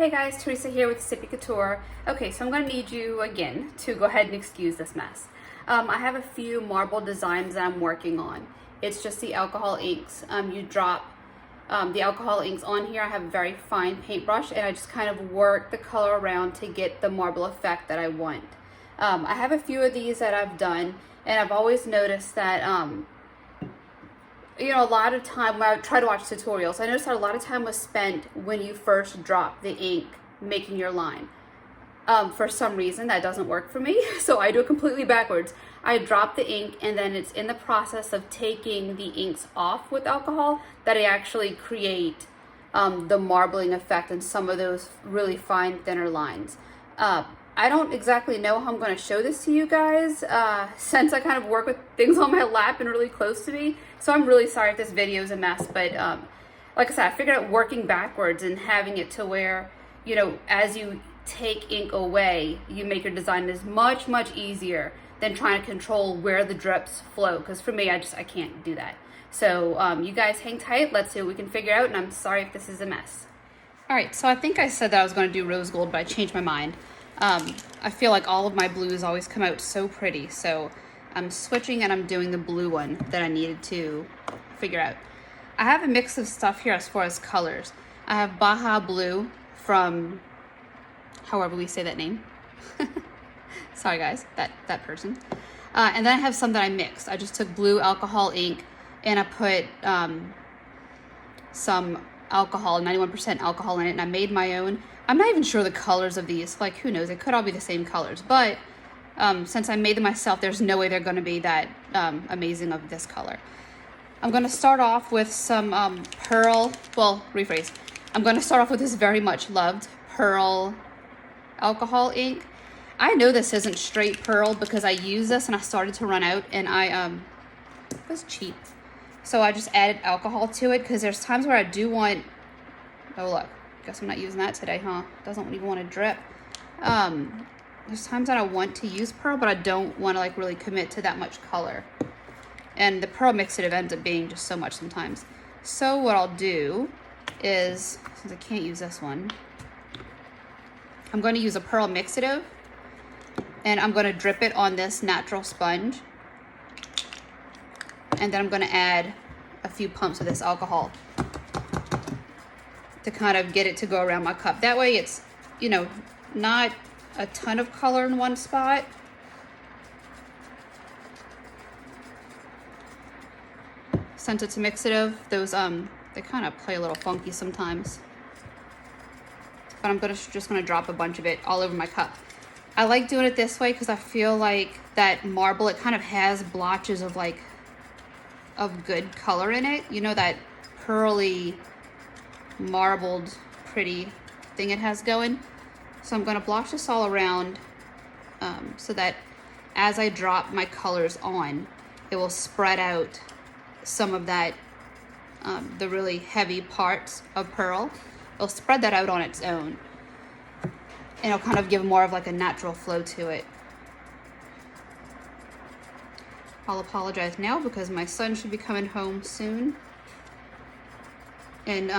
Hey guys, Teresa here with Sippie Couture. Okay, so I'm going to need you again to go ahead and excuse this mess. I have a few marble designs that I'm working on. It's just the alcohol inks. You drop the alcohol inks on here. I have a very fine paintbrush and I just kind of work the color around to get the marble effect that I want. I have a few of these that I've done, and I've always noticed that a lot of time when I try to watch tutorials, I noticed that a lot of time was spent when you first drop the ink making your line. For some reason that doesn't work for me, so I do it completely backwards. I drop the ink and then it's in the process of taking the inks off with alcohol that I actually create the marbling effect and some of those really fine thinner lines. I don't exactly know how I'm going to show this to you guys since I kind of work with things on my lap and really close to me. So I'm really sorry if this video is a mess, but like I said, I figured out working backwards and having it to where, as you take ink away, you make your design is much easier than trying to control where the drips flow. Because for me, I can't do that. So you guys hang tight. Let's see what we can figure out. And I'm sorry if this is a mess. All right, so I think I said that I was going to do rose gold, but I changed my mind. I feel like all of my blues always come out so pretty, so I'm switching and I'm doing the blue one that I needed to figure out. I have a mix of stuff here as far as colors. I have Baja Blue from, however we say that name. Sorry guys, that person. And then I have some that I mixed. I just took blue alcohol ink and I put some alcohol, 91% alcohol in it, and I made my own. I'm not even sure the colors of these, like who knows, it could all be the same colors, but since I made them myself, there's no way they're going to be that amazing of this color. I'm going to start off with some rephrase. I'm going to start off with this very much loved pearl alcohol ink. I know this isn't straight pearl because I used this and I started to run out, and it was cheap. So I just added alcohol to it because there's times where I do want, oh look, guess I'm not using that today, huh? Doesn't even want to drip. There's times that I want to use pearl, but I don't want to like really commit to that much color. And the pearl mixative ends up being just so much sometimes. So what I'll do is, since I can't use this one, I'm going to use a pearl mixative and I'm going to drip it on this natural sponge. And then I'm going to add a few pumps of this alcohol to kind of get it to go around my cup. That way it's, not a ton of color in one spot. Since it's a mixative, those, they kind of play a little funky sometimes. But I'm just gonna drop a bunch of it all over my cup. I like doing it this way because I feel like that marble, it kind of has blotches of good color in it. That pearly, marbled, pretty thing it has going. So I'm going to blotch this all around so that as I drop my colors on, it will spread out some of that, the really heavy parts of pearl. It'll spread that out on its own. And it'll kind of give more of like a natural flow to it. I'll apologize now because my son should be coming home soon. And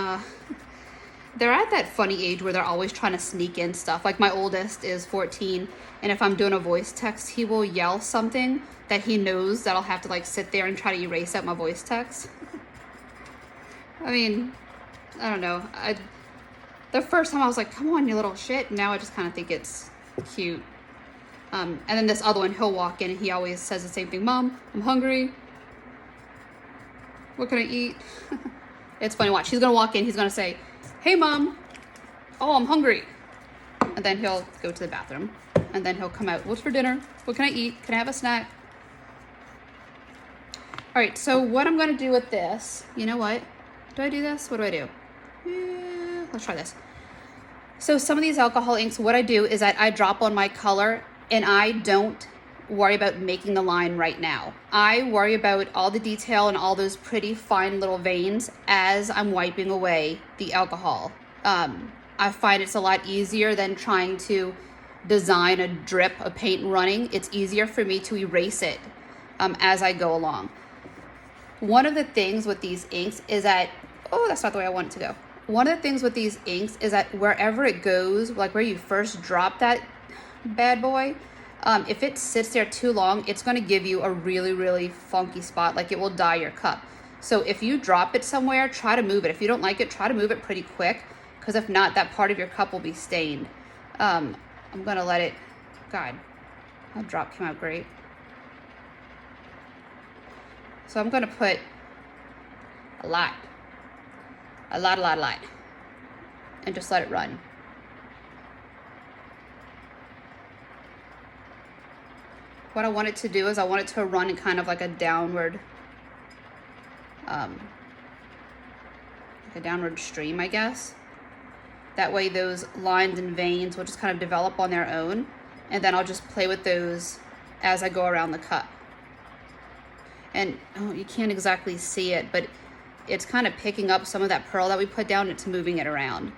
they're at that funny age where they're always trying to sneak in stuff. Like my oldest is 14, and if I'm doing a voice text, he will yell something that he knows that I'll have to like sit there and try to erase out my voice text. I mean, I don't know. The first time I was like, come on, you little shit. Now I just kind of think it's cute. And then this other one, he'll walk in and he always says the same thing. Mom, I'm hungry. What can I eat? It's funny, watch. He's going to walk in. He's going to say, hey, Mom. Oh, I'm hungry. And then he'll go to the bathroom. And then he'll come out. What's for dinner? What can I eat? Can I have a snack? All right, so what I'm going to do with this, you know what? Do I do this? What do I do? Let's try this. So some of these alcohol inks, what I do is that I drop on my color and I don't worry about making the line right now. I worry about all the detail and all those pretty fine little veins as I'm wiping away the alcohol. I find it's a lot easier than trying to design a drip of paint running. It's easier for me to erase it as I go along. One of the things with these inks is that, oh, that's not the way I want it to go. one of the things with these inks is that wherever it goes, like where you first drop that bad boy, if it sits there too long, it's going to give you a really, really funky spot. Like it will dye your cup. So if you drop it somewhere, try to move it. If you don't like it, try to move it pretty quick, because if not, that part of your cup will be stained. I'm going to let it, God, that drop came out great. So I'm going to put a lot, and just let it run. What I want it to do is I want it to run in kind of like a downward, stream, I guess. That way those lines and veins will just kind of develop on their own, and then I'll just play with those as I go around the cup. And oh, you can't exactly see it, but it's kind of picking up some of that pearl that we put down. It's moving it around.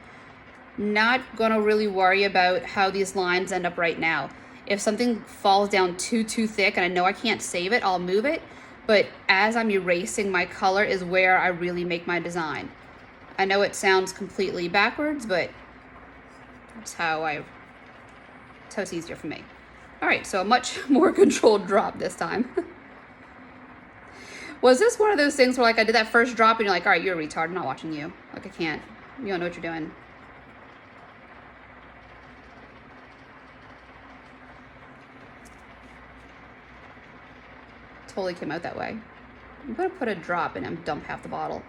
Not gonna really worry about how these lines end up right now. If something falls down too thick and I know I can't save it, I'll move it. But as I'm erasing my color is where I really make my design. I know it sounds completely backwards, but that's how it's easier for me. All right, so a much more controlled drop this time. Was this one of those things where like I did that first drop and you're like, all right, you're a retard, I'm not watching you. Like I can't, you don't know what you're doing. Totally came out that way. I'm gonna put a drop and dump half the bottle.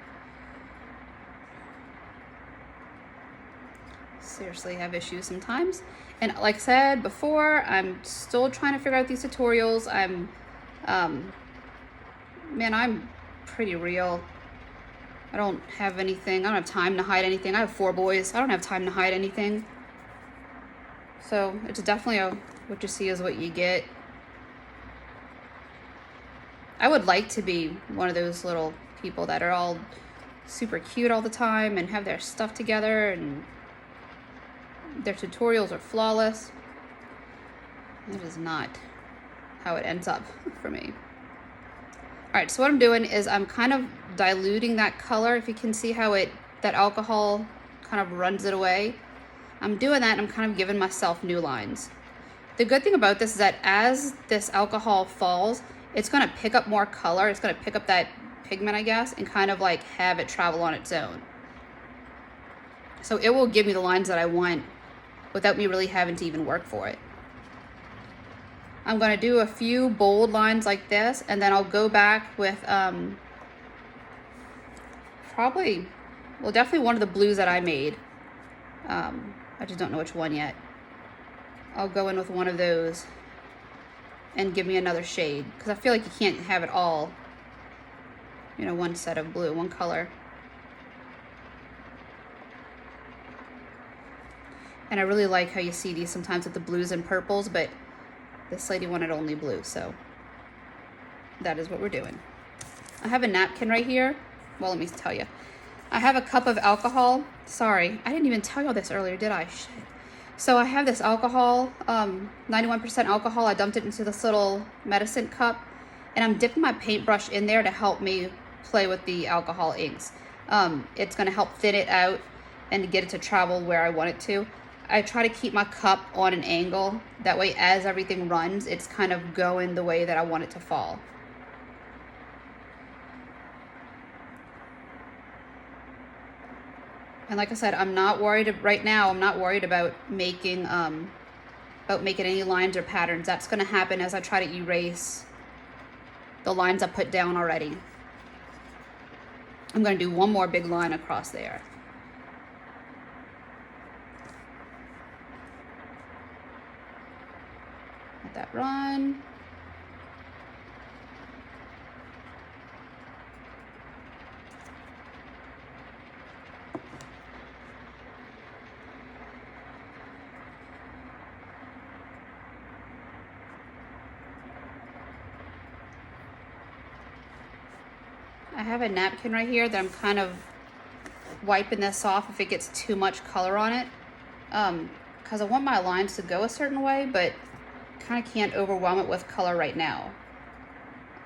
Seriously, have issues sometimes. And like I said before, I'm still trying to figure out these tutorials. Man, I'm pretty real. I don't have anything. I don't have time to hide anything. I have 4 boys. I don't have time to hide anything. So it's definitely what you see is what you get. I would like to be one of those little people that are all super cute all the time and have their stuff together and their tutorials are flawless. That is not how it ends up for me. All right, so what I'm doing is I'm kind of diluting that color. If you can see how that alcohol kind of runs it away. I'm doing that and I'm kind of giving myself new lines. The good thing about this is that as this alcohol falls, it's gonna pick up more color. It's gonna pick up that pigment, I guess, and kind of like have it travel on its own. So it will give me the lines that I want without me really having to even work for it. I'm gonna do a few bold lines like this, and then I'll go back with definitely one of the blues that I made. I just don't know which one yet. I'll go in with one of those and give me another shade, because I feel like you can't have it all, one set of blue, one color. And I really like how you see these sometimes with the blues and purples, but this lady wanted only blue, so that is what we're doing. I have a napkin right here. Well, let me tell you. I have a cup of alcohol. Sorry, I didn't even tell you all this earlier, did I? Shit. So I have this alcohol, 91% alcohol. I dumped it into this little medicine cup, and I'm dipping my paintbrush in there to help me play with the alcohol inks. It's gonna help thin it out and to get it to travel where I want it to. I try to keep my cup on an angle. That way, as everything runs, it's kind of going the way that I want it to fall. And like I said, I'm not worried right now. I'm not worried about making any lines or patterns. That's going to happen as I try to erase the lines I put down already. I'm going to do one more big line across there. Let that run. I have a napkin right here that I'm kind of wiping this off if it gets too much color on it, because I want my lines to go a certain way, but kind of can't overwhelm it with color right now.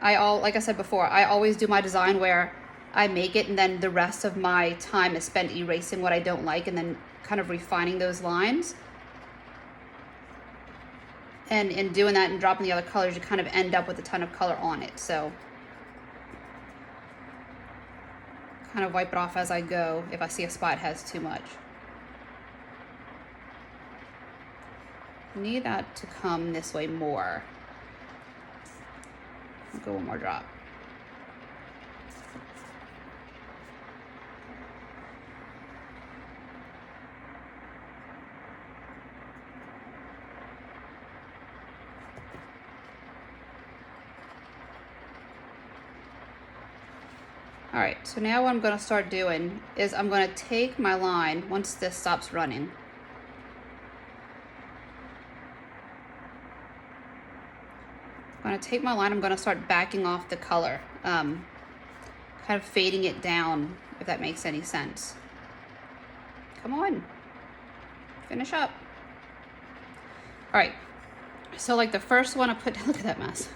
Like I said before, I always do my design where I make it, and then the rest of my time is spent erasing what I don't like and then kind of refining those lines. And in doing that and dropping the other colors, you kind of end up with a ton of color on it. So kind of wipe it off as I go if I see a spot has too much. I need that to come this way more. I'll go one more drop. All right, so now what I'm gonna start doing is I'm gonna take my line once this stops running. I'm gonna take my line, I'm gonna start backing off the color, kind of fading it down, if that makes any sense. Come on, finish up. All right, so like the first one I put, look at that mess.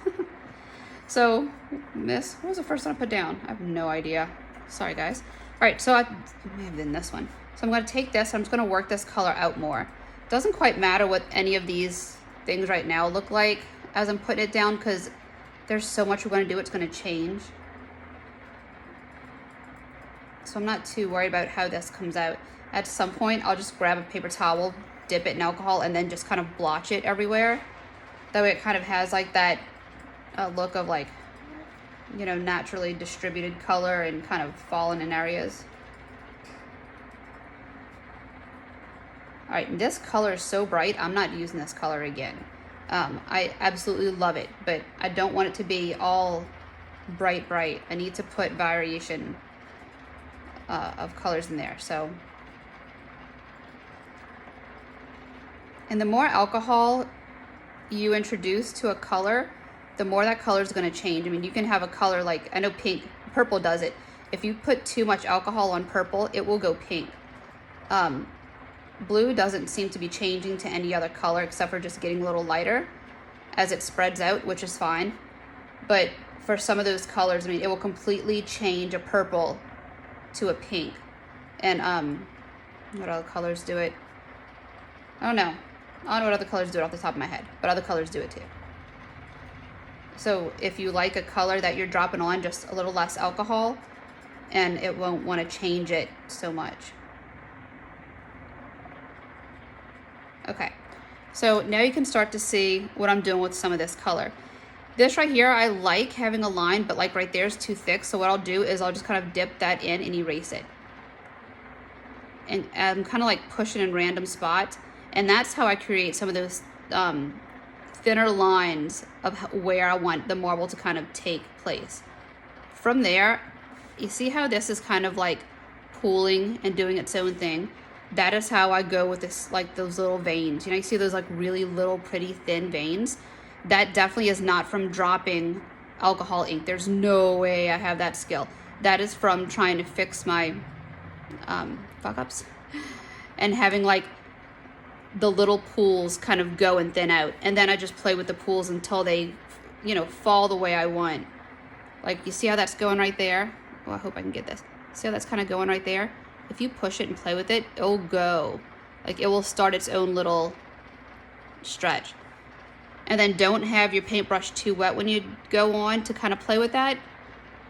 So this, what was the first one I put down? I have no idea. Sorry guys. All right, so I may have been this one. So I'm gonna take this, I'm just gonna work this color out more. Doesn't quite matter what any of these things right now look like as I'm putting it down, because there's so much we're gonna do, it's gonna change. So I'm not too worried about how this comes out. At some point, I'll just grab a paper towel, dip it in alcohol, and then just kind of blotch it everywhere. That way it kind of has like that look of like, you know, naturally distributed color and kind of fallen in areas. All right, this color is so bright, I'm not using this color again. I absolutely love it, but I don't want it to be all bright. I need to put variation of colors in there. So, and the more alcohol you introduce to a color, the more that color is going to change. I mean, you can have a color like, I know purple does it. If you put too much alcohol on purple, it will go pink. Blue doesn't seem to be changing to any other color except for just getting a little lighter as it spreads out, which is fine. But for some of those colors, I mean, it will completely change a purple to a pink. And what other colors do it? I don't know. I don't know what other colors do it off the top of my head, but other colors do it too. So if you like a color that you're dropping on just a little less alcohol, and it won't want to change it so much. Okay, so now you can start to see what I'm doing with some of this color. This right here, I like having a line, but like right there is too thick. So what I'll do is I'll just kind of dip that in and erase it. And I'm kind of like pushing in random spots. And that's how I create some of those thinner lines of where I want the marble to kind of take place. From there, you see how this is kind of like pooling and doing its own thing? That is how I go with this, like those little veins. You know, you see those like really little pretty thin veins? That definitely is not from dropping alcohol ink. There's no way I have that skill. That is from trying to fix my fuck-ups and having like the little pools kind of go and thin out. And then I just play with the pools until they, you know, fall the way I want. Like, you see how that's going right there? Well, I hope I can get this. See how that's kind of going right there? If you push it and play with it, it'll go. Like, it will start its own little stretch. And then don't have your paintbrush too wet when you go on to kind of play with that.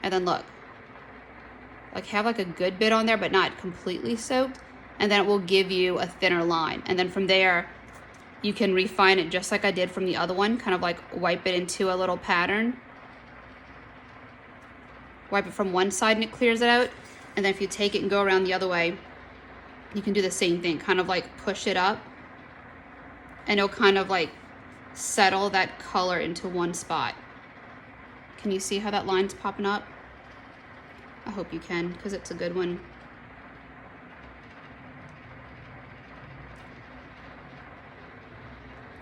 And then look. Like, have like a good bit on there, but not completely soaked. And then it will give you a thinner line. And then from there, you can refine it just like I did from the other one. Kind of like wipe it into a little pattern. Wipe it from one side and it clears it out. And then if you take it and go around the other way, you can do the same thing. Kind of like push it up. And it'll kind of like settle that color into one spot. Can you see how that line's popping up? I hope you can, because it's a good one.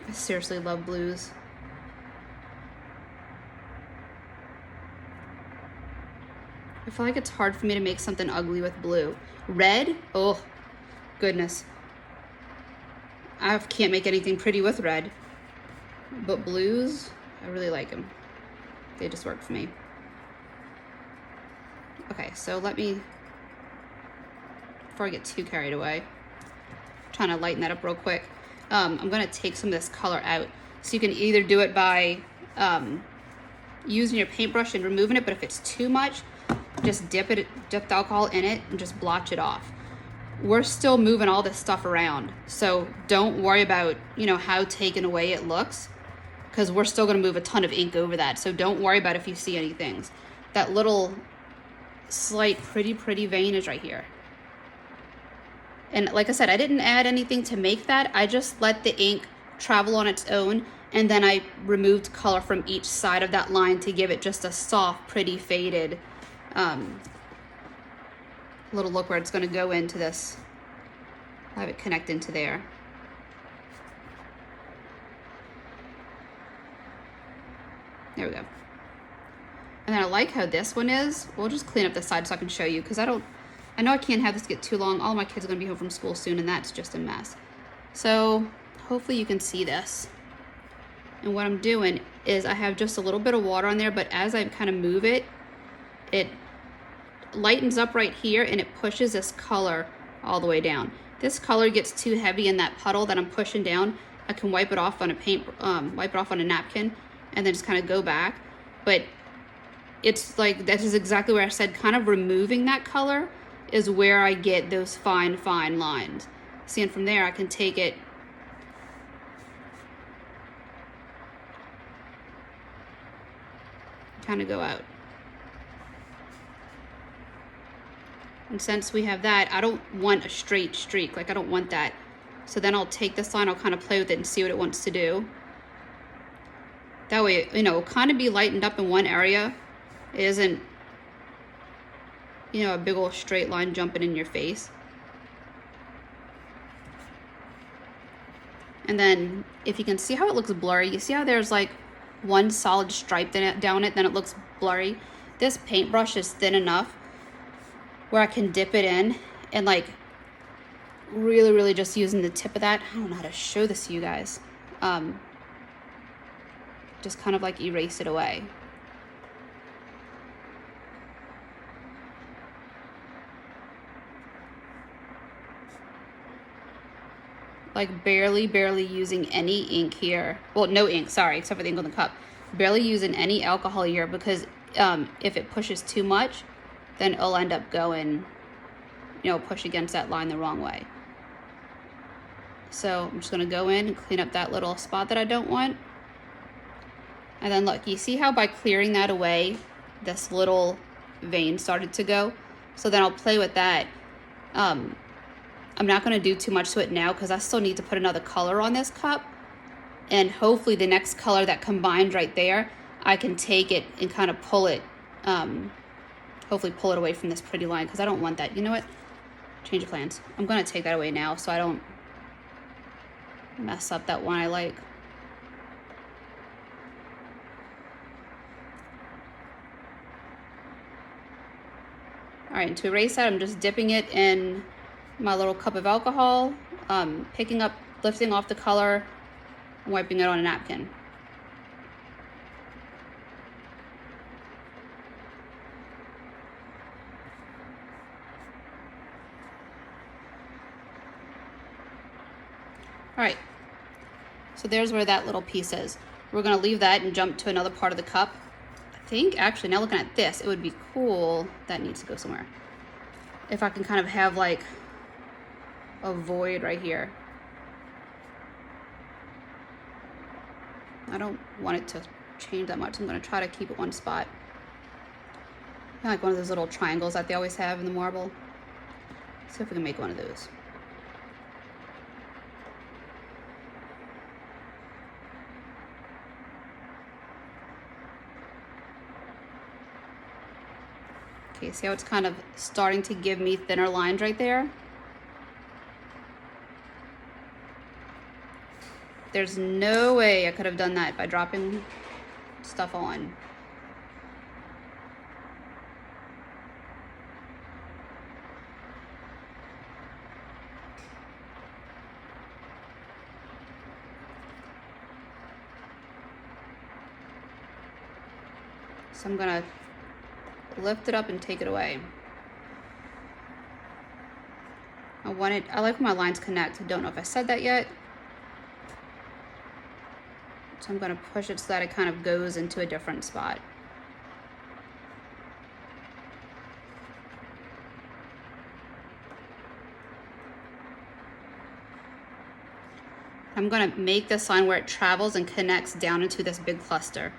I seriously love blues. I feel like it's hard for me to make something ugly with blue. Red, oh goodness. I can't make anything pretty with red. But blues, I really like them. They just work for me. Okay, so let me, before I get too carried away, I'm trying to lighten that up real quick. I'm gonna take some of this color out. So you can either do it by using your paintbrush and removing it, but if it's too much, just dip the alcohol in it and just blotch it off. We're still moving all this stuff around, so don't worry about, you know, how taken away it looks, because we're still gonna move a ton of ink over that. So don't worry about if you see any things. That little slight pretty vein is right here. And like I said, I didn't add anything to make that. I just let the ink travel on its own, and then I removed color from each side of that line to give it just a soft, pretty faded little look where it's going to go into this. I'll have it connect into there. There we go. And then I like how this one is. We'll just clean up the side so I can show you, because I know I can't have this get too long. All my kids are going to be home from school soon, and that's just a mess. So hopefully you can see this. And what I'm doing is I have just a little bit of water on there, but as I kind of move it, it lightens up right here and it pushes this color all the way down. This color gets too heavy in that puddle that I'm pushing down. I can wipe it off on a wipe it off on a napkin and then just kind of go back. But it's like, that is exactly where I said kind of removing that color is where I get those fine lines. See, and from there I can take it kind of go out. And since we have that, I don't want a straight streak, like I don't want that. So then I'll take this line, I'll kind of play with it and see what it wants to do. That way, you know, it'll kind of be lightened up in one area. It isn't, you know, a big old straight line jumping in your face. And then if you can see how it looks blurry, you see how there's like one solid stripe down it, then it looks blurry. This paintbrush is thin enough where I can dip it in and like really just using the tip of that. I don't know how to show this to you guys. Just kind of like erase it away. Like barely using any ink here. Well, no ink, sorry, except for the ink on the cup. Barely using any alcohol here, because if it pushes too much, then it'll end up going, you know, push against that line the wrong way. So I'm just gonna go in and clean up that little spot that I don't want. And then look, you see how by clearing that away, this little vein started to go? So then I'll play with that. I'm not gonna do too much to it now because I still need to put another color on this cup. And hopefully the next color that combined right there, I can take it and kind of pull it, hopefully pull it away from this pretty line, because I don't want that. You know what? Change of plans. I'm gonna take that away now so I don't mess up that one I like. All right, and to erase that, I'm just dipping it in my little cup of alcohol, picking up, lifting off the color, and wiping it on a napkin. All right, so there's where that little piece is. We're gonna leave that and jump to another part of the cup. I think, actually, now looking at this, it would be cool, that needs to go somewhere, if I can kind of have like a void right here. I don't want it to change that much. I'm gonna try to keep it one spot. Kind of like one of those little triangles that they always have in the marble. See if we can make one of those. Okay, see how it's kind of starting to give me thinner lines right there? There's no way I could have done that by dropping stuff on. So I'm gonna lift it up and take it away. I like when my lines connect. I don't know if I said that yet. So I'm going to push it so that it kind of goes into a different spot. I'm going to make this line where it travels and connects down into this big cluster.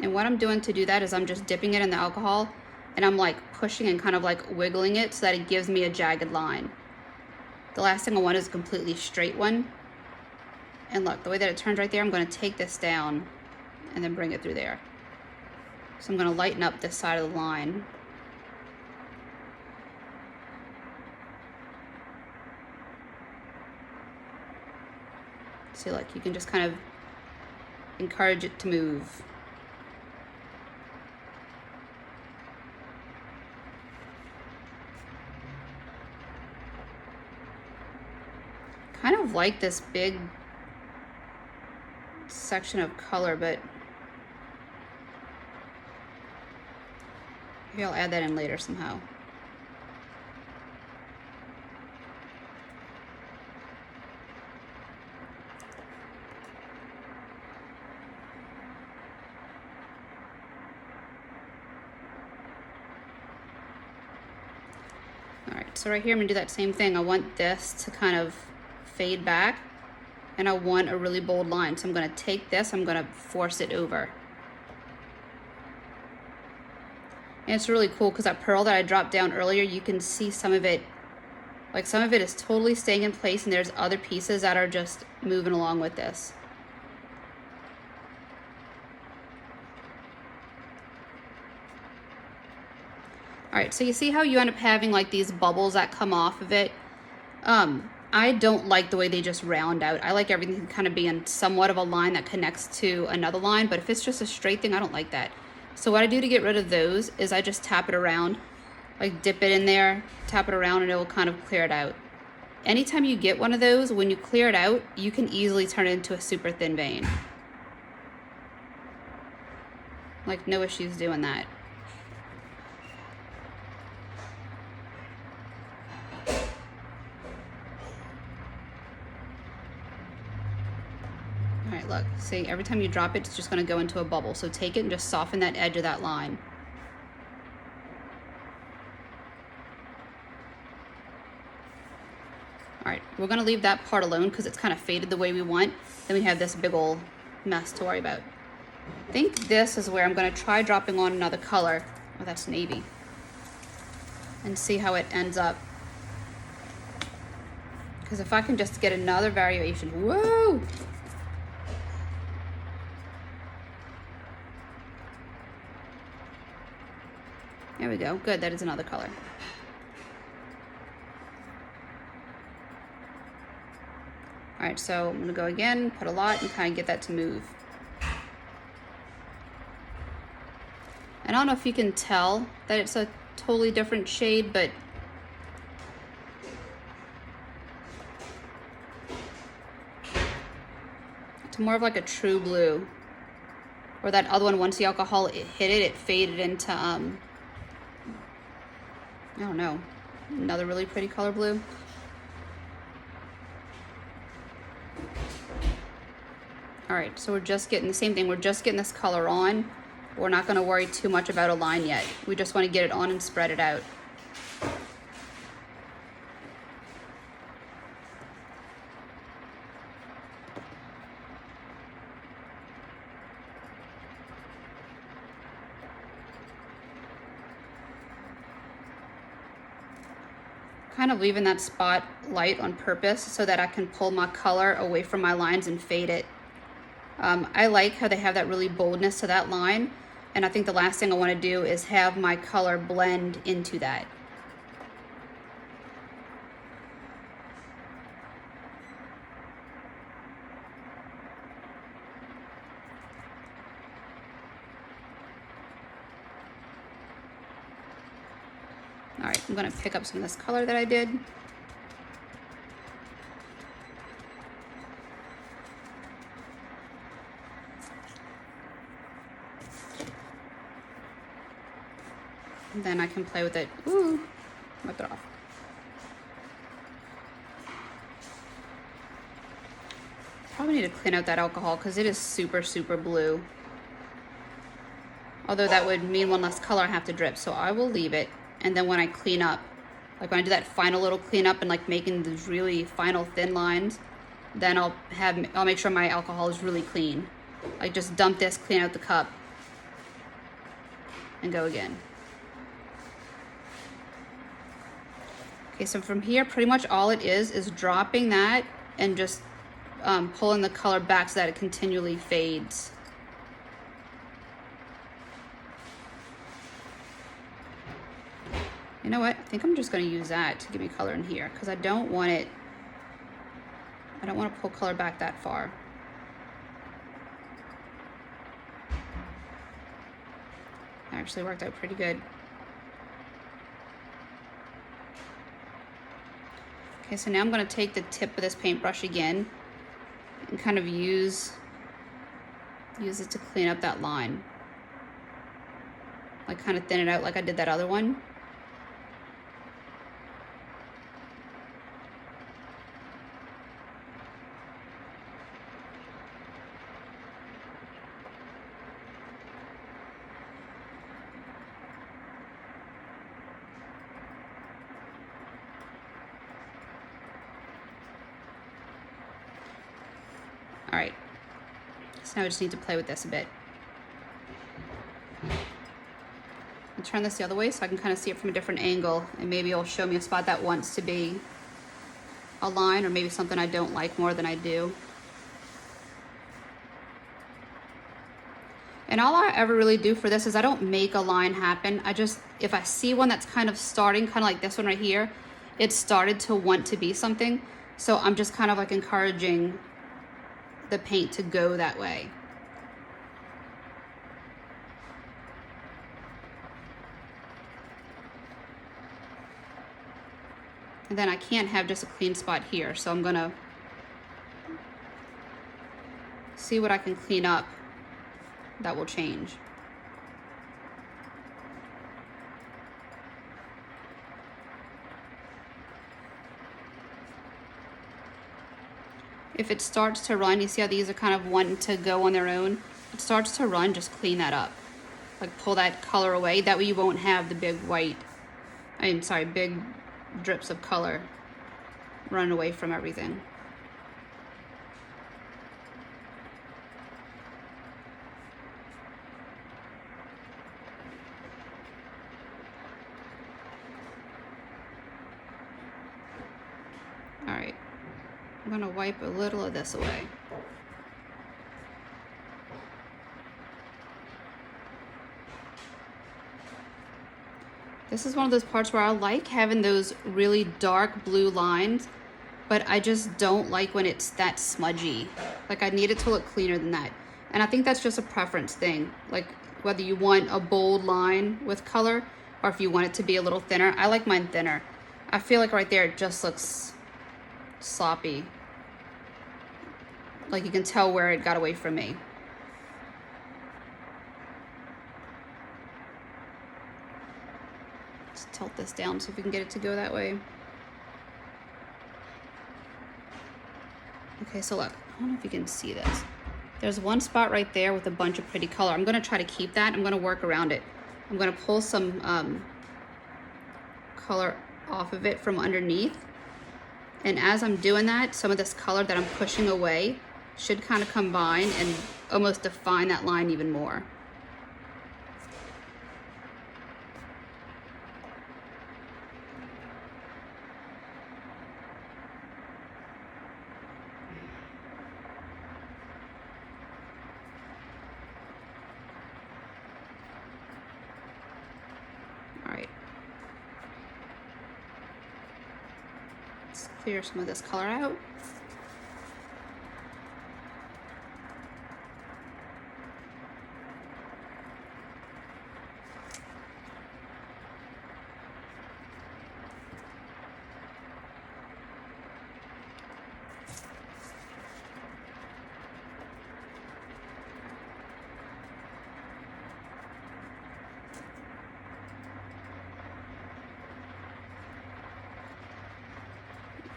And what I'm doing to do that is I'm just dipping it in the alcohol and I'm like pushing and kind of like wiggling it so that it gives me a jagged line. The last thing I want is a completely straight one. And look, the way that it turns right there, I'm going to take this down and then bring it through there. So I'm going to lighten up this side of the line. See, like, you can just kind of encourage it to move. Kind of like this big section of color, but maybe I'll add that in later somehow. All right, so right here I'm gonna do that same thing. I want this to kind of fade back and I want a really bold line. So I'm gonna take this, I'm gonna force it over. And it's really cool because that pearl that I dropped down earlier, you can see some of it, like some of it is totally staying in place and there's other pieces that are just moving along with this. All right, so you see how you end up having like these bubbles that come off of it? I don't like the way they just round out. I like everything to kind of be in somewhat of a line that connects to another line, but if it's just a straight thing, I don't like that. So what I do to get rid of those is I just tap it around, like dip it in there, tap it around, and it will kind of clear it out. Anytime you get one of those, when you clear it out, you can easily turn it into a super thin vein. Like, no issues doing that. All right, look, see, every time you drop it, it's just gonna go into a bubble. So take it and just soften that edge of that line. All right, we're gonna leave that part alone because it's kind of faded the way we want. Then we have this big old mess to worry about. I think this is where I'm gonna try dropping on another color. Oh, that's navy. And see how it ends up. Because if I can just get another variation, whoa! There we go, good, that is another color. All right, so I'm gonna go again, put a lot, and kind of get that to move. And I don't know if you can tell that it's a totally different shade, but it's more of like a true blue. Or that other one, once the alcohol hit it, it faded into, I don't know, another really pretty color blue. All right, so we're just getting the same thing. We're just getting this color on. We're not gonna worry too much about a line yet. We just wanna get it on and spread it out. Kind of leaving that spot light on purpose so that I can pull my color away from my lines and fade it. I like how they have that really boldness to that line, and I think the last thing I want to do is have my color blend into that. All right, I'm gonna pick up some of this color that I did. And then I can play with it. Ooh, wipe it off. Probably need to clean out that alcohol because it is super, super blue. Although that would mean one less color I have to drip, so I will leave it. And then when I clean up, like when I do that final little cleanup and like making these really final thin lines, then I'll make sure my alcohol is really clean. Like just dump this, clean out the cup, and go again. Okay, so from here, pretty much all it is dropping that and just pulling the color back so that it continually fades. You know what? I think I'm just going to use that to give me color in here because I don't want to pull color back that far. That actually worked out pretty good. Okay, so now I'm going to take the tip of this paintbrush again and kind of use it to clean up that line. Like kind of thin it out like I did that other one. All right, so now I just need to play with this a bit. I'll turn this the other way so I can kind of see it from a different angle, and maybe it'll show me a spot that wants to be a line, or maybe something I don't like more than I do. And all I ever really do for this is I don't make a line happen. I just, if I see one that's kind of starting, kind of like this one right here, it started to want to be something. So I'm just kind of like encouraging the paint to go that way. And then I can't have just a clean spot here, so I'm gonna see what I can clean up that will change. If it starts to run, you see how these are kind of wanting to go on their own? If it starts to run, just clean that up. Like pull that color away. That way you won't have the big big drips of color running away from everything. All right. I'm gonna wipe a little of this away. This is one of those parts where I like having those really dark blue lines, but I just don't like when it's that smudgy. Like I need it to look cleaner than that. And I think that's just a preference thing. Like whether you want a bold line with color or if you want it to be a little thinner. I like mine thinner. I feel like right there it just looks sloppy. Like you can tell where it got away from me. Let's tilt this down so if we can get it to go that way. Okay, so look, I don't know if you can see this. There's one spot right there with a bunch of pretty color. I'm gonna try to keep that. I'm gonna work around it. I'm gonna pull some color off of it from underneath. And as I'm doing that, some of this color that I'm pushing away should kind of combine and almost define that line even more. All right. Let's clear some of this color out.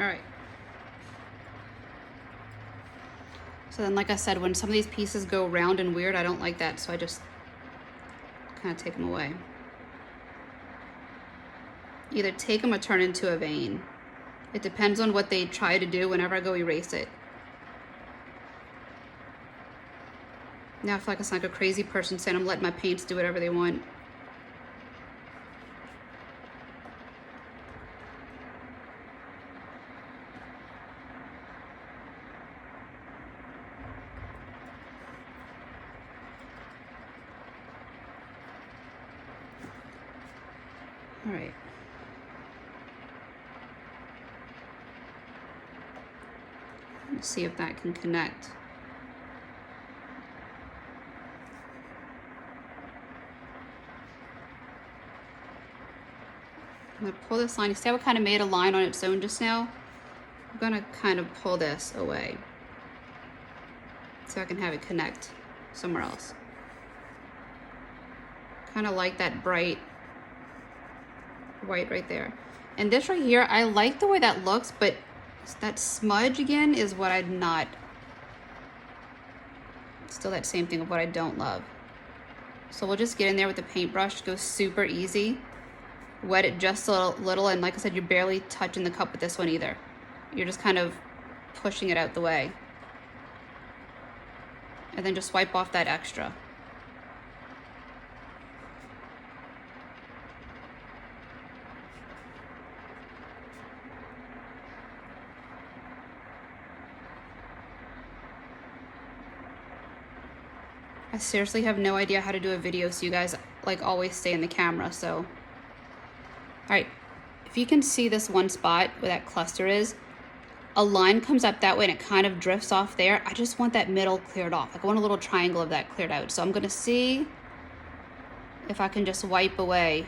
All right. So then, like I said, when some of these pieces go round and weird, I don't like that, so I just kind of take them away. Either take them or turn into a vein. It depends on what they try to do whenever I go erase it. Now I feel like it's like a crazy person saying I'm letting my paints do whatever they want. All right. Let's see if that can connect. I'm gonna pull this line. You see how it kind of made a line on its own just now? I'm gonna kind of pull this away so I can have it connect somewhere else. Kind of like that bright white right there. And this right here, I like the way that looks, but that smudge again is what I'm not, still that same thing of what I don't love. So we'll just get in there with the paintbrush, go super easy. Wet it just a little, and like I said, you're barely touching the cup with this one either. You're just kind of pushing it out the way. And then just wipe off that extra. I seriously have no idea how to do a video, so you guys like always stay in the camera, so. All right, if you can see this one spot where that cluster is, a line comes up that way and it kind of drifts off there. I just want that middle cleared off. Like I want a little triangle of that cleared out. So I'm gonna see if I can just wipe away.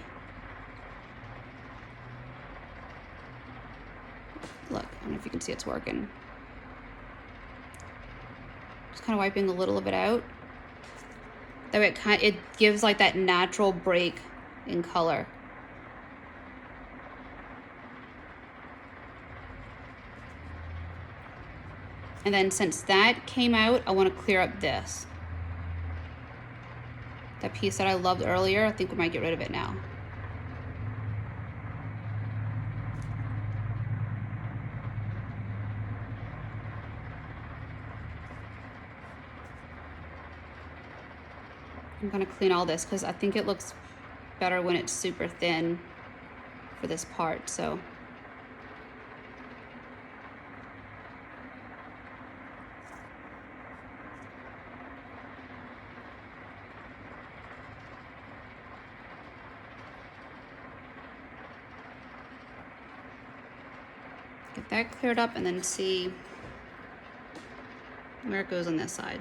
Look, I don't know if you can see it's working. Just kind of wiping a little of it out. That way it gives like that natural break in color. And then since that came out, I want to clear up this. That piece that I loved earlier, I think we might get rid of it now. I'm going to clean all this because I think it looks better when it's super thin for this part, so. Get that cleared up and then see where it goes on this side.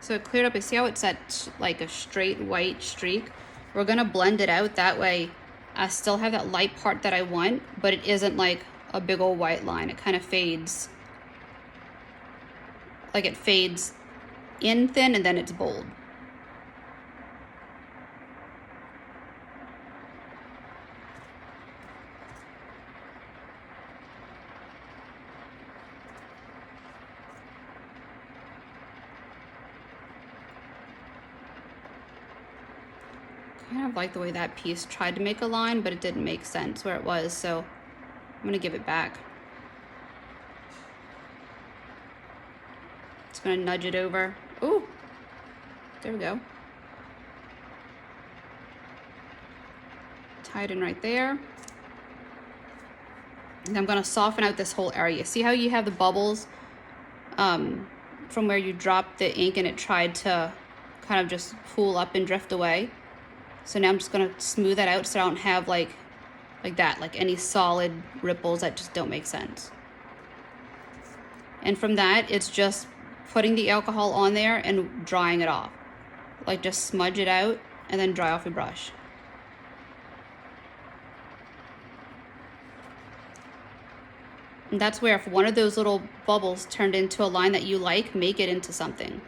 So it cleared up, you see how it's at like a straight white streak? We're gonna blend it out, that way I still have that light part that I want, but it isn't like a big old white line. It kind of fades, like it fades in thin and then it's bold. I kind of like the way that piece tried to make a line, but it didn't make sense where it was, so I'm gonna give it back. Just gonna nudge it over. Ooh, there we go. Tie it in right there. And I'm gonna soften out this whole area. See how you have the bubbles from where you dropped the ink and it tried to kind of just pool up and drift away? So now I'm just gonna smooth that out so I don't have like that, like any solid ripples that just don't make sense. And from that, it's just putting the alcohol on there and drying it off. Like just smudge it out and then dry off your brush. And that's where if one of those little bubbles turned into a line that you like, make it into something.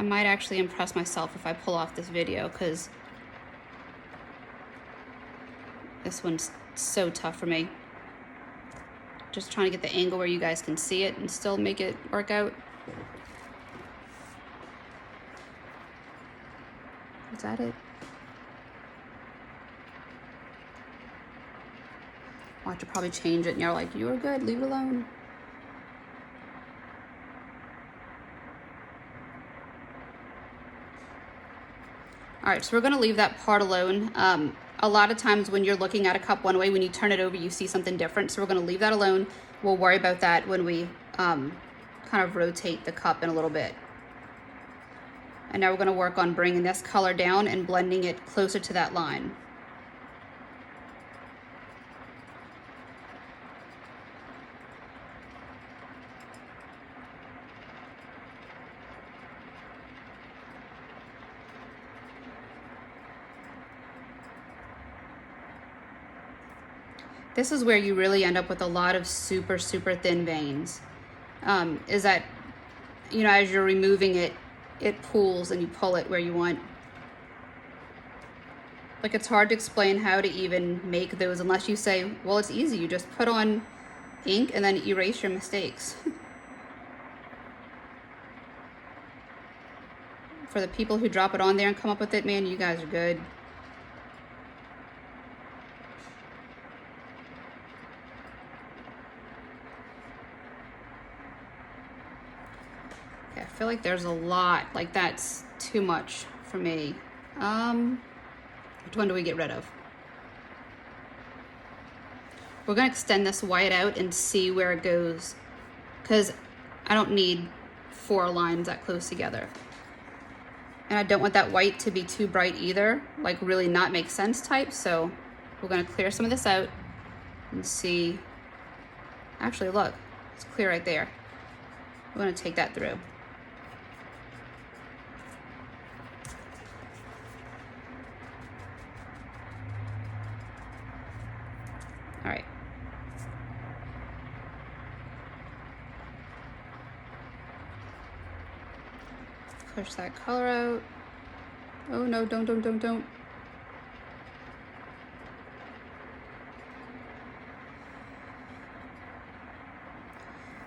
I might actually impress myself if I pull off this video, because this one's so tough for me. Just trying to get the angle where you guys can see it and still make it work out. Is that it? Watch it probably change it and you're like, you were good, leave it alone. All right, so we're gonna leave that part alone. A lot of times when you're looking at a cup one way, when you turn it over, you see something different. So we're gonna leave that alone. We'll worry about that when we kind of rotate the cup in a little bit. And now we're gonna work on bringing this color down and blending it closer to that line. This is where you really end up with a lot of super, super thin veins. Is that, you know, as you're removing it, it pools and you pull it where you want. Like, it's hard to explain how to even make those unless you say, well, it's easy. You just put on ink and then erase your mistakes. For the people who drop it on there and come up with it, man, you guys are good. I feel like there's a lot, like that's too much for me. Which one do we get rid of? We're gonna extend this white out and see where it goes, because I don't need 4 lines that close together. And I don't want that white to be too bright either, like really not make sense type. So we're gonna clear some of this out and see. Actually, look, it's clear right there. We're gonna take that through. All right. Push that color out. Oh no, don't.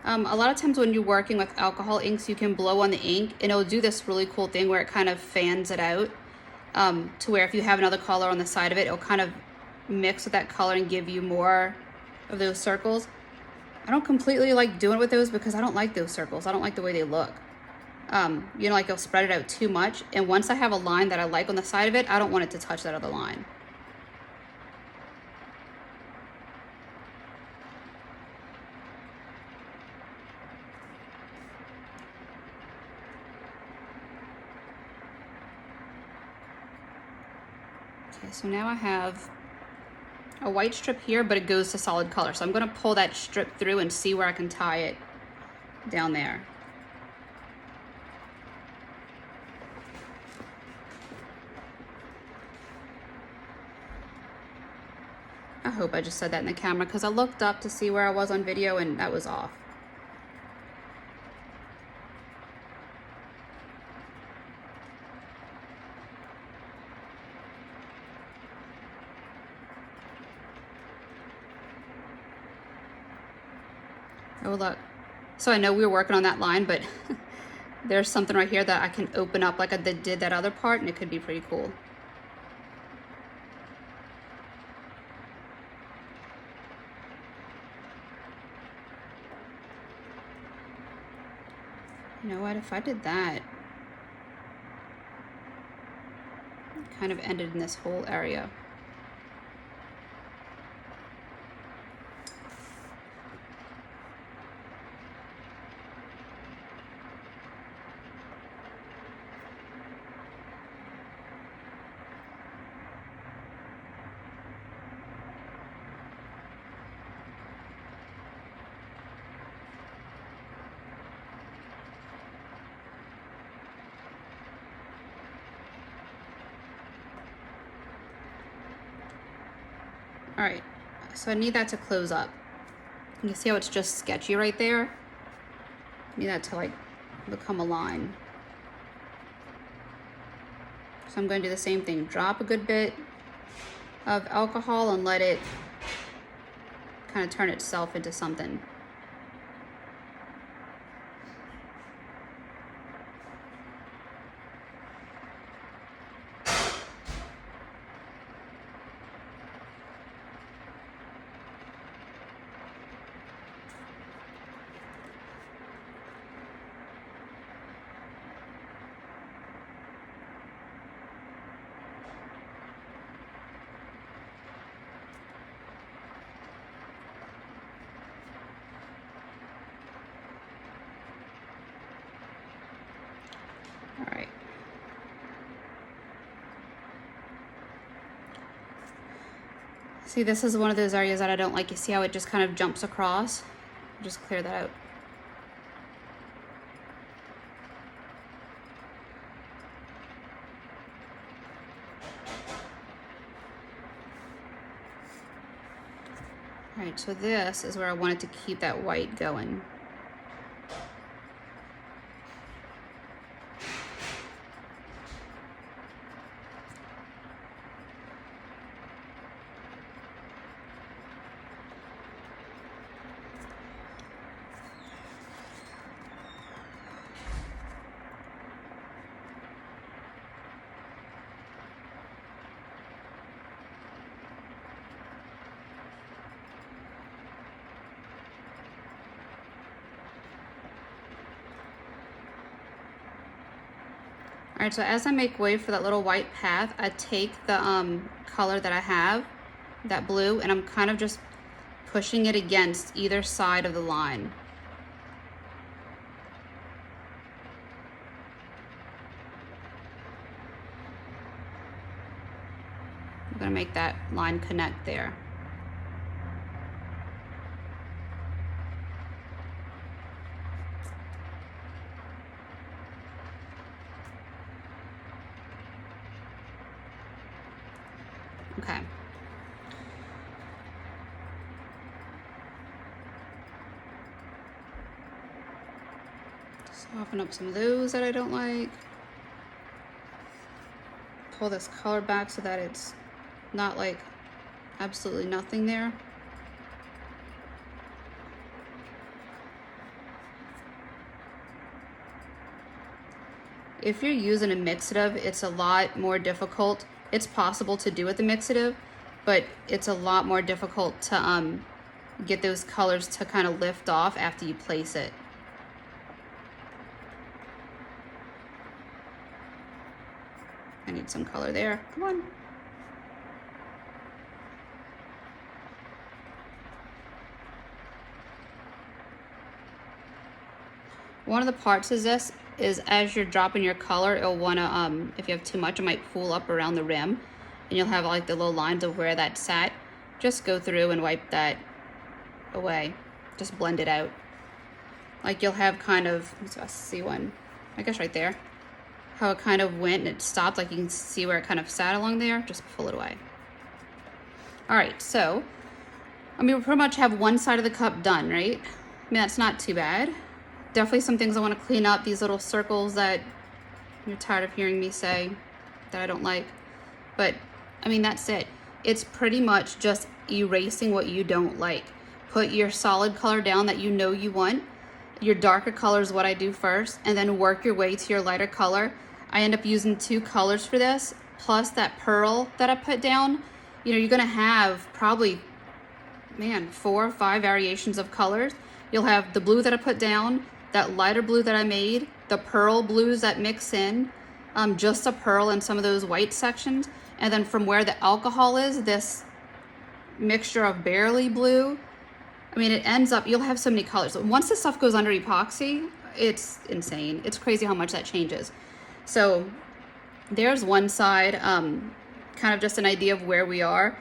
A lot of times when you're working with alcohol inks, you can blow on the ink and it'll do this really cool thing where it kind of fans it out, to where if you have another color on the side of it, it'll kind of mix with that color and give you more of those circles. I don't completely like doing it with those because I don't like those circles. I don't like the way they look. You know, like you'll spread it out too much. And once I have a line that I like on the side of it, I don't want it to touch that other line. Okay, so now I have a white strip here, but it goes to solid color. So I'm gonna pull that strip through and see where I can tie it down there. I hope I just said that in the camera because I looked up to see where I was on video and that was off. Oh look, so I know we were working on that line, but there's something right here that I can open up like I did that other part, and it could be pretty cool. You know what, if I did that, it kind of ended in this whole area. All right, so I need that to close up. You can see how it's just sketchy right there? I need that to like become a line. So I'm going to do the same thing. Drop a good bit of alcohol and let it kind of turn itself into something. All right. See, this is one of those areas that I don't like. You see how it just kind of jumps across? Just clear that out. All right, so this is where I wanted to keep that white going. All right, so as I make way for that little white path, I take the color that I have, that blue, and I'm kind of just pushing it against either side of the line. I'm gonna make that line connect there. Okay. Soften up some of those that I don't like. Pull this color back so that it's not like absolutely nothing there. If you're using a mixative, it's a lot more difficult. It's possible to do with the mixative, but it's a lot more difficult to get those colors to kind of lift off after you place it. I need some color there. Come on. One of the parts of this is as you're dropping your color, it'll wanna, if you have too much, it might pool up around the rim and you'll have like the little lines of where that sat. Just go through and wipe that away. Just blend it out. Like you'll have kind of, let's see one, I guess right there. How it kind of went and it stopped, like you can see where it kind of sat along there. Just pull it away. All right, so, I mean, we pretty much have one side of the cup done, right? I mean, that's not too bad. Definitely some things I want to clean up, these little circles that you're tired of hearing me say that I don't like. But, I mean, that's it. It's pretty much just erasing what you don't like. Put your solid color down that you know you want. Your darker color is what I do first, and then work your way to your lighter color. I end up using 2 colors for this, plus that pearl that I put down. You know, you're gonna have probably, man, 4 or 5 variations of colors. You'll have the blue that I put down, that lighter blue that I made, the pearl blues that mix in, just a pearl in some of those white sections, and then from where the alcohol is, this mixture of barely blue. I mean, it ends up, you'll have so many colors. Once this stuff goes under epoxy, it's insane. It's crazy how much that changes. So there's one side, kind of just an idea of where we are.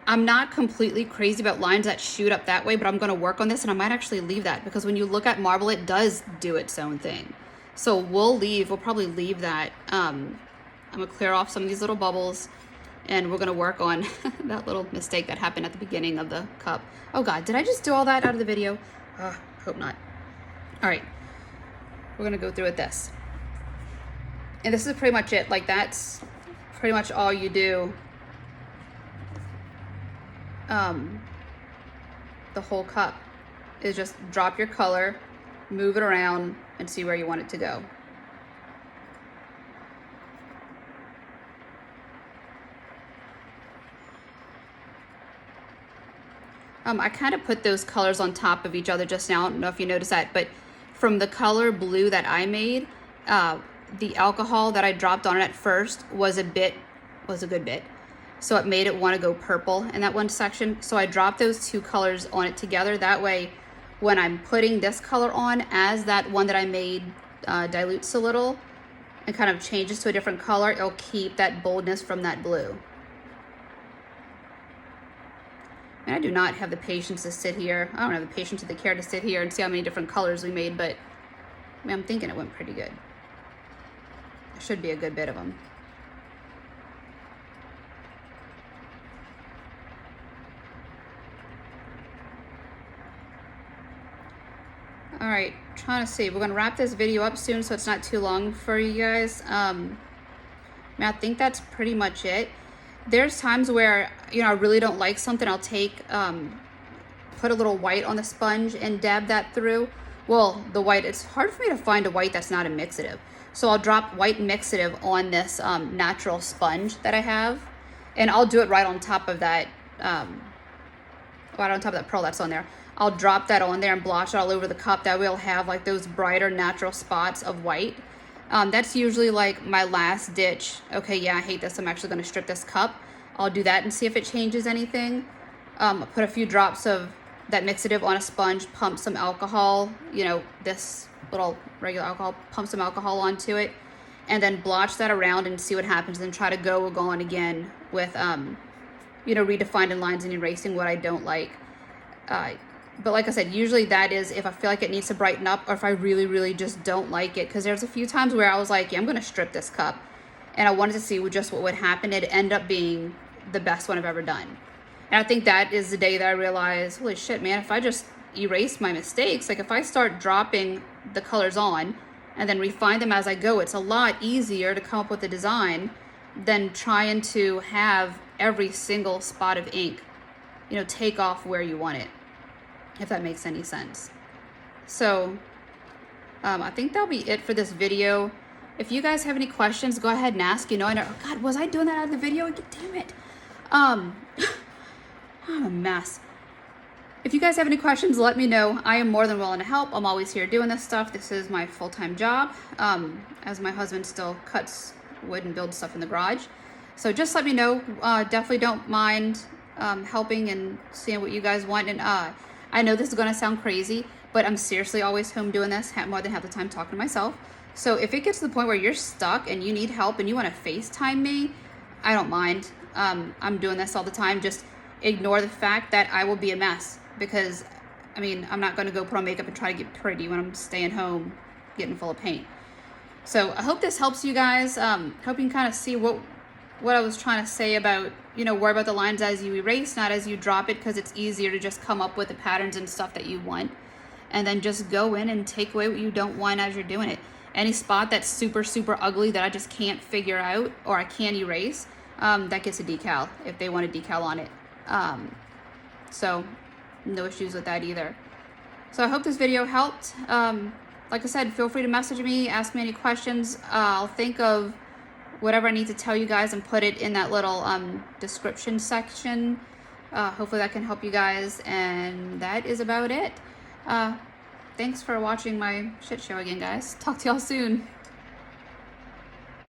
I'm not completely crazy about lines that shoot up that way, but I'm gonna work on this and I might actually leave that because when you look at marble, it does do its own thing. So we'll probably leave that. I'm gonna clear off some of these little bubbles and we're gonna work on that little mistake that happened at the beginning of the cup. Oh God, did I just do all that out of the video? Hope not. All right, we're gonna go through with this. And this is pretty much it. Like, that's pretty much all you do. The whole cup is just drop your color, move it around, and see where you want it to go. I kind of put those colors on top of each other just now. I don't know if you noticed that, but from the color blue that I made, the alcohol that I dropped on it at first was a good bit. So it made it want to go purple in that one section. So I dropped those two colors on it together. That way, when I'm putting this color on, as that one that I made dilutes a little and kind of changes to a different color, it'll keep that boldness from that blue. And I do not have the patience to sit here. I don't have the patience or the care to sit here and see how many different colors we made, but I mean, I'm thinking it went pretty good. There should be a good bit of them. All right, trying to see. We're gonna wrap this video up soon so it's not too long for you guys. I think that's pretty much it. There's times where, you know, I really don't like something. I'll take, put a little white on the sponge and dab that through. Well, the white, it's hard for me to find a white that's not a mixative. So I'll drop white mixative on this natural sponge that I have. And I'll do it right on top of that, right on top of that pearl that's on there. I'll drop that on there and blotch it all over the cup. That way I'll have like those brighter natural spots of white. That's usually like my last ditch. Okay, yeah, I hate this. I'm actually going to strip this cup. I'll do that and see if it changes anything. Put a few drops of that mixative on a sponge, pump some alcohol, you know, this little regular alcohol, pump some alcohol onto it, and then blotch that around and see what happens. And then try to go on again with, you know, redefining lines and erasing what I don't like. But like I said, usually that is if I feel like it needs to brighten up or if I really, really just don't like it. Because there's a few times where I was like, yeah, I'm going to strip this cup. And I wanted to see just what would happen. It ended up being the best one I've ever done. And I think that is the day that I realized, holy shit, man, if I just erase my mistakes, like if I start dropping the colors on and then refine them as I go, it's a lot easier to come up with a design than trying to have every single spot of ink, you know, take off where you want it. If that makes any sense. So I think that'll be it for this video. If you guys have any questions, go ahead and ask. You know, I know, oh God, was I doing that out of the video? Damn it. I'm a mess. If you guys have any questions, let me know. I am more than willing to help. I'm always here doing this stuff. This is my full-time job, as my husband still cuts wood and builds stuff in the garage. So just let me know. Definitely don't mind helping and seeing what you guys want. And I know this is going to sound crazy, but I'm seriously always home doing this, more than half the time talking to myself. So if it gets to the point where you're stuck and you need help and you want to FaceTime me, I don't mind. I'm doing this all the time. Just ignore the fact that I will be a mess because, I mean, I'm not going to go put on makeup and try to get pretty when I'm staying home getting full of paint. So I hope this helps you guys. Hope you can kind of see what I was trying to say about, you know, worry about the lines as you erase, not as you drop it, because it's easier to just come up with the patterns and stuff that you want. And then just go in and take away what you don't want as you're doing it. Any spot that's super, super ugly that I just can't figure out or I can't erase, that gets a decal if they want a decal on it. So no issues with that either. So I hope this video helped. Like I said, feel free to message me, ask me any questions. I'll think of whatever I need to tell you guys and put it in that little description section. Hopefully that can help you guys. And that is about it. Thanks for watching my shit show again, guys. Talk to y'all soon.